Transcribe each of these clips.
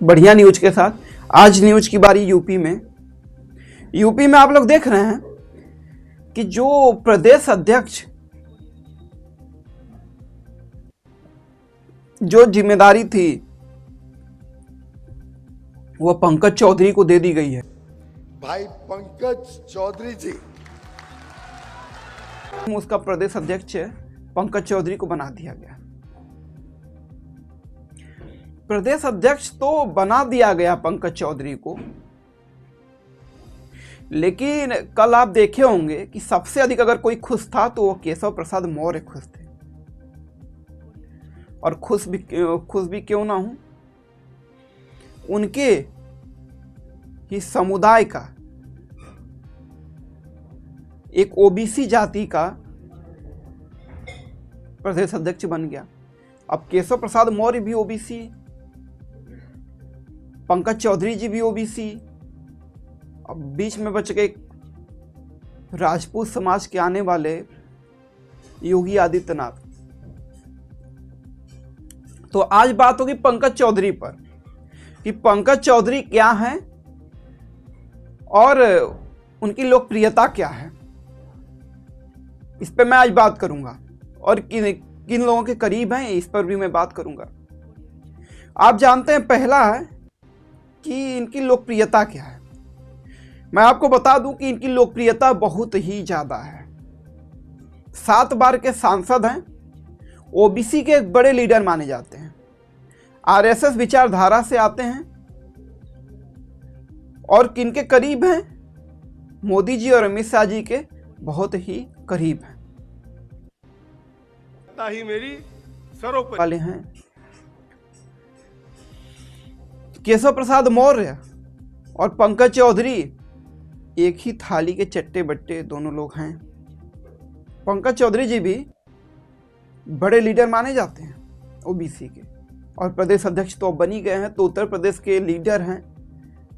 बढ़िया न्यूज के साथ। आज न्यूज की बारी यूपी में आप लोग देख रहे हैं कि जो प्रदेश अध्यक्ष जो जिम्मेदारी थी वो पंकज चौधरी को दे दी गई है। भाई पंकज चौधरी जी, उसका प्रदेश अध्यक्ष पंकज चौधरी को बना दिया गया। प्रदेश अध्यक्ष तो बना दिया गया पंकज चौधरी को, लेकिन कल आप देखे होंगे कि सबसे अधिक अगर कोई खुश था तो वो केशव प्रसाद मौर्य खुश थे। और खुश भी क्यों ना हूं, उनके ही समुदाय का एक ओबीसी जाति का प्रदेश अध्यक्ष बन गया। अब केशव प्रसाद मौर्य भी ओबीसी, पंकज चौधरी जी भी ओबीसी, अब बीच में बच गए राजपूत समाज के आने वाले योगी आदित्यनाथ। तो आज बात होगी पंकज चौधरी पर कि पंकज चौधरी क्या हैं और उनकी लोकप्रियता क्या है। इस पर मैं आज बात करूंगा और किन लोगों के करीब हैं इस पर भी मैं बात करूंगा। आप जानते हैं, पहला है कि इनकी लोकप्रियता क्या है। मैं आपको बता दूं कि इनकी लोकप्रियता बहुत ही ज्यादा है। 7 बार के सांसद हैं, ओबीसी के एक बड़े लीडर माने जाते हैं, आरएसएस विचारधारा से आते हैं और किनके करीब हैं, मोदी जी और अमित शाह जी के बहुत ही करीब हैं। ही मेरी सरोपर वाले हैं केशव प्रसाद मौर्य और पंकज चौधरी एक ही थाली के चट्टे बट्टे दोनों लोग हैं। पंकज चौधरी जी भी बड़े लीडर माने जाते हैं ओबीसी के और प्रदेश अध्यक्ष तो बन ही गए हैं, तो उत्तर प्रदेश के लीडर हैं।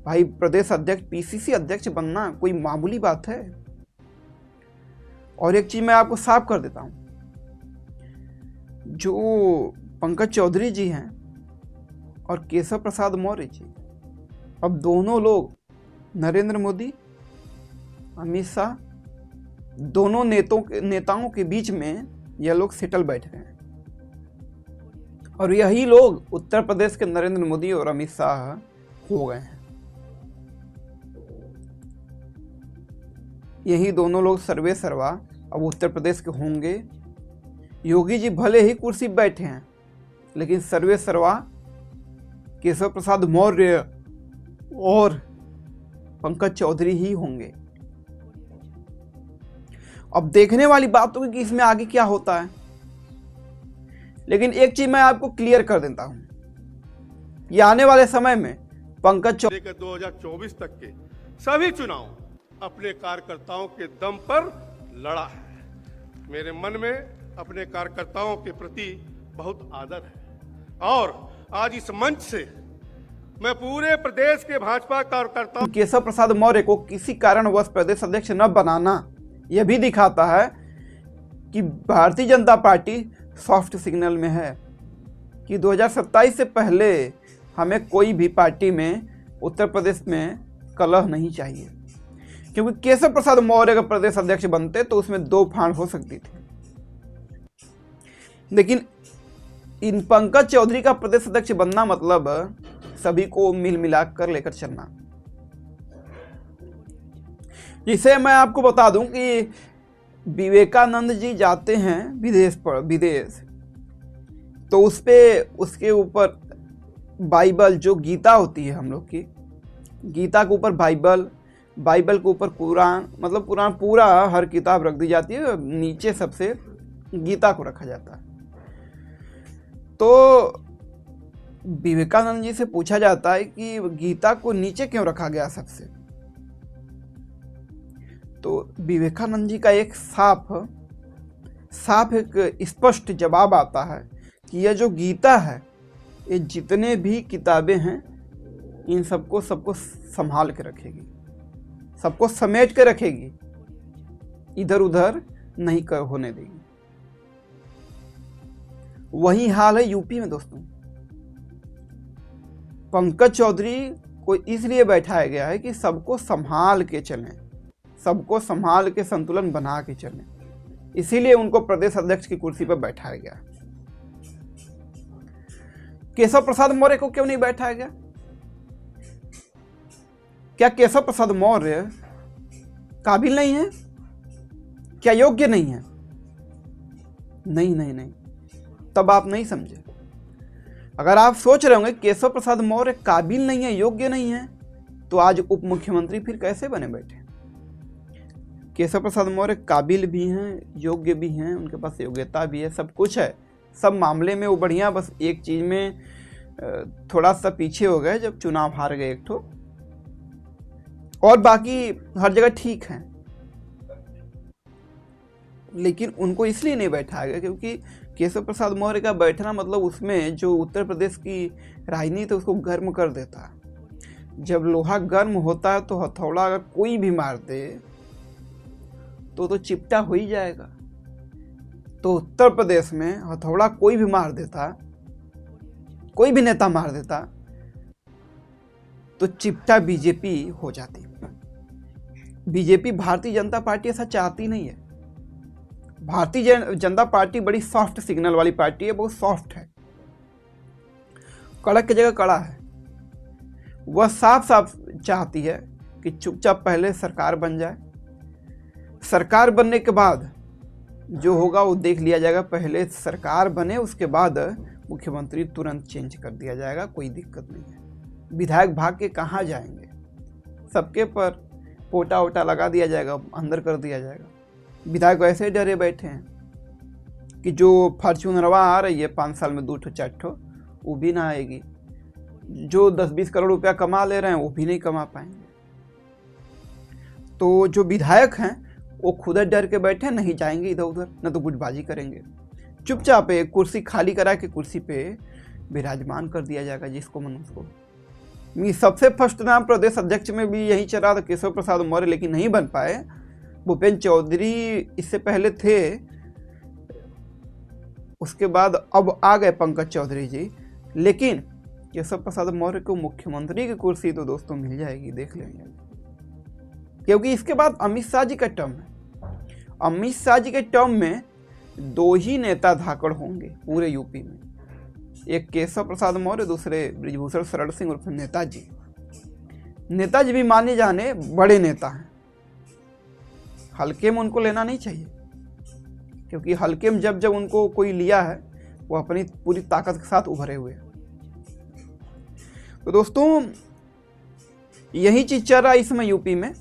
भाई प्रदेश अध्यक्ष, पीसीसी अध्यक्ष बनना कोई मामूली बात है। और एक चीज मैं आपको साफ कर देता हूं, जो पंकज चौधरी जी हैं और केशव प्रसाद मौर्य जी, अब दोनों लोग नरेंद्र मोदी, अमित शाह, दोनों नेताओं के बीच में यह लोग सेटल बैठ रहे हैं। और यही लोग उत्तर प्रदेश के नरेंद्र मोदी और अमित शाह हो गए हैं। यही दोनों लोग सर्वे सर्वा अब उत्तर प्रदेश के होंगे। योगी जी भले ही कुर्सी पर बैठे हैं, लेकिन सर्वे सर्वा केशव प्रसाद मौर्य और पंकज चौधरी ही होंगे। अब देखने वाली बात होगी कि इसमें आगे क्या होता है। लेकिन एक चीज मैं आपको क्लियर कर देता हूं, कि आने वाले समय में पंकज चौधरी 2024 तक के सभी चुनाव अपने कार्यकर्ताओं के दम पर लड़ा है। मेरे मन में अपने कार्यकर्ताओं के प्रति बहुत आदर है और आज इस मंच से मैं पूरे प्रदेश के भाजपा कार्यकर्ताओं केशव प्रसाद मौर्य को किसी कारणवश प्रदेश अध्यक्ष न बनाना यह भी दिखाता है कि Bharatiya Janata party soft signal में है, कि 2027 से पहले हमें कोई भी पार्टी में उत्तर प्रदेश में कलह नहीं चाहिए। क्योंकि केशव प्रसाद मौर्य अगर प्रदेश अध्यक्ष बनते तो उसमें 2 फाड़ हो सकती थी, लेकिन इन पंकज चौधरी का प्रदेश अध्यक्ष बनना मतलब सभी को मिल मिला कर लेकर चलना। जिसे मैं आपको बता दूं कि विवेकानंद जी जाते हैं विदेश, तो उसके ऊपर बाइबल, जो गीता होती है हम लोग की, गीता के ऊपर बाइबल के ऊपर कुरान, मतलब कुरान पूरा हर किताब रख दी जाती है, नीचे सबसे गीता को रखा जाता है। तो विवेकानंद जी से पूछा जाता है कि गीता को नीचे क्यों रखा गया सबसे, तो विवेकानंद जी का एक साफ एक स्पष्ट जवाब आता है कि यह जो गीता है, ये जितने भी किताबें हैं इन सबको संभाल के रखेगी, सबको समेट के रखेगी, इधर उधर नहीं होने देगी। वही हाल है यूपी में दोस्तों। पंकज चौधरी को इसलिए बैठाया गया है कि सबको संभाल के चलें, सबको संभाल के संतुलन बना के चलें, इसीलिए उनको प्रदेश अध्यक्ष की कुर्सी पर बैठाया गया। केशव प्रसाद मौर्य को क्यों नहीं बैठाया गया? क्या केशव प्रसाद मौर्य काबिल नहीं है? क्या योग्य नहीं है? नहीं नहीं नहीं, तब आप नहीं समझे। अगर आप सोच रहे होंगे केशव प्रसाद मौर्य काबिल नहीं है, योग्य नहीं है, तो आज उप मुख्यमंत्री फिर कैसे बने बैठे? केशव प्रसाद मौर्य काबिल भी हैं, योग्य भी हैं, उनके पास योग्यता भी है, सब कुछ है, सब मामले में वो बढ़िया। बस एक चीज में थोड़ा सा पीछे हो गए जब चुनाव हार गए एक ठो, और बाकी हर जगह ठीक है। लेकिन उनको इसलिए नहीं बैठाया गया क्योंकि केशव प्रसाद मौर्य का बैठना मतलब उसमें जो उत्तर प्रदेश की राजनीति उसको गर्म कर देता है। जब लोहा गर्म होता है तो हथौड़ा अगर कोई भी मार दे तो चिपटा हो ही जाएगा। तो उत्तर प्रदेश में हथौड़ा कोई भी मार देता, कोई भी नेता मार देता, तो चिपटा बीजेपी हो जाती। बीजेपी भारतीय जनता पार्टी ऐसा चाहती नहीं है। भारतीय जनता पार्टी बड़ी सॉफ्ट सिग्नल वाली पार्टी है, बहुत सॉफ्ट है, कड़क की जगह कड़ा है। वह साफ साफ चाहती है कि चुपचाप पहले सरकार बन जाए, सरकार बनने के बाद जो होगा वो देख लिया जाएगा। पहले सरकार बने, उसके बाद मुख्यमंत्री तुरंत चेंज कर दिया जाएगा, कोई दिक्कत नहीं है। विधायक भाग के कहाँ जाएंगे, सबके पर पोटा वोटा लगा दिया जाएगा, अंदर कर दिया जाएगा। विधायक वैसे डरे बैठे हैं कि जो फॉर्च्यूनरवा आ रही है 5 साल में 2 ठो 4 ठो, वो भी ना आएगी। जो 10-20 करोड़ रुपया कमा ले रहे हैं वो भी नहीं कमा पाएंगे। तो जो विधायक हैं वो खुद डर के बैठे, नहीं जाएंगे इधर उधर, न तो गुटबाजी करेंगे। चुपचाप एक कुर्सी खाली करा के कुर्सी पे विराजमान कर दिया जाएगा जिसको मन उसको। सबसे फर्स्ट नाम प्रदेश अध्यक्ष में भी यही चला था, केशव प्रसाद मौर्य, लेकिन नहीं बन पाए। भूपेंद्र चौधरी इससे पहले थे, उसके बाद अब आ गए पंकज चौधरी जी। लेकिन केशव प्रसाद मौर्य को मुख्यमंत्री की कुर्सी तो दोस्तों मिल जाएगी, देख लेंगे, क्योंकि इसके बाद अमित शाह जी का टर्म है। अमित शाह जी के टर्म में 2 ही नेता धाकड़ होंगे पूरे यूपी में, एक केशव प्रसाद मौर्य, दूसरे बृजभूषण शरण सिंह उर्फ नेताजी। नेताजी भी माने जाने बड़े नेता हैं, हल्के में उनको लेना नहीं चाहिए, क्योंकि हल्के में जब जब उनको कोई लिया है वो अपनी पूरी ताकत के साथ उभरे हुए हैं। तो दोस्तों यही चीज चल रहा है इसमें यूपी में,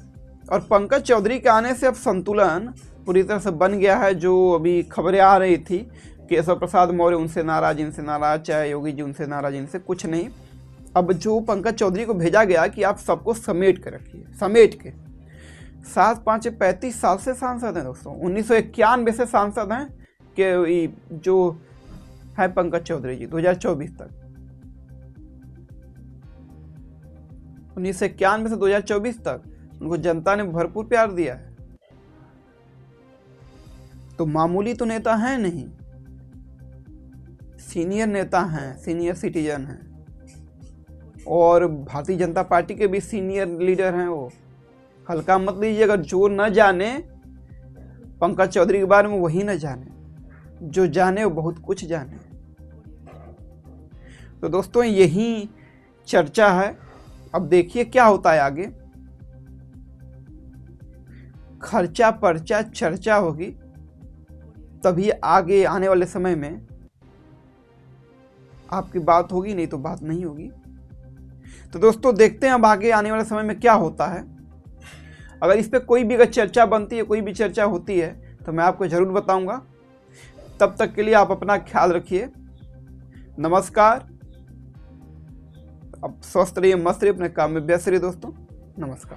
और पंकज चौधरी के आने से अब संतुलन पूरी तरह से बन गया है। जो अभी खबरें आ रही थी केशव प्रसाद मौर्य उनसे नाराज, इनसे नाराज, चाहे योगी जी उनसे नाराज, इनसे कुछ नहीं। अब जो पंकज चौधरी को भेजा गया कि आप सबको समेट के रखिए, समेट के। 7-5 35 साल से सांसद हैं दोस्तों, 1991 से सांसद हैं कि जो है पंकज चौधरी जी 2024 तक। 1991 से 2024 तक उनको जनता ने भरपूर प्यार दिया है। तो मामूली तो नेता हैं नहीं, सीनियर नेता हैं, सीनियर सिटीजन हैं, और भारतीय जनता पार्टी के भी सीनियर लीडर हैं। वो हल्का मत लीजिए। अगर जो न जाने पंकज चौधरी के बारे में वही न जाने, जो जाने वो बहुत कुछ जाने। तो दोस्तों यही चर्चा है, अब देखिए क्या होता है आगे। खर्चा पर्चा चर्चा होगी, तभी आगे आने वाले समय में आपकी बात होगी, नहीं तो बात नहीं होगी। तो दोस्तों देखते हैं अब आगे आने वाले समय में क्या होता है। अगर इस पे कोई भी अगर चर्चा बनती है, कोई भी चर्चा होती है, तो मैं आपको जरूर बताऊंगा। तब तक के लिए आप अपना ख्याल रखिए। नमस्कार। अब स्वस्थ रहिए, मस्त रहिए, अपने काम में व्यस्त रहिए दोस्तों। नमस्कार।